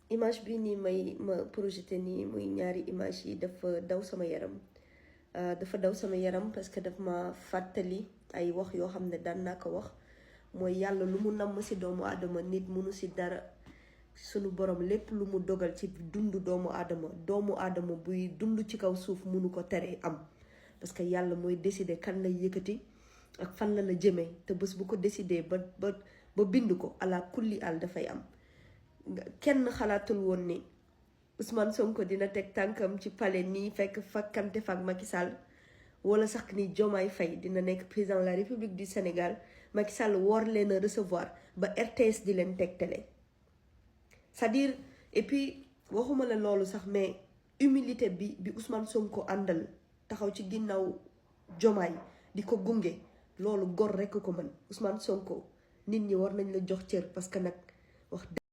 image bi nii ma projeté nii muy ñaari image yi dafa daw sama yaram parce que daf ma fàttali ay wax yoo xam ne daan naa ko wax mooy yàlla lu mu namm ci doomu aadama nit mënu ci dara. sunu borom lépp lu mu dogal ci dundu doomu aadama buy dund ci kaw suuf mënu ko tere am parce que yàlla mooy décider kan lay yëkkati ak fan la jëmee te bés bu ko décider ba bind ko ala kulli al dafay am. kenn xalaatul woon ni Ousmane Sonko dina teg tànkam ci palais nii fekk fakkante fak Macky Sall wala sax ni Diomaye Faye dina nekk président de la République du Sénégal Macky Sall war leen a recevoir ba RTS di leen teg télé. c'est-à-dire et puis waxuma la loolu sax mais humilité bi Ousmane Sonko àndal taxaw ci ginnaaw Diomaye di ko gunge loolu gor rekk ko mën Ousmane Sonko nit ñi war nañ la jox cër parce que nag wax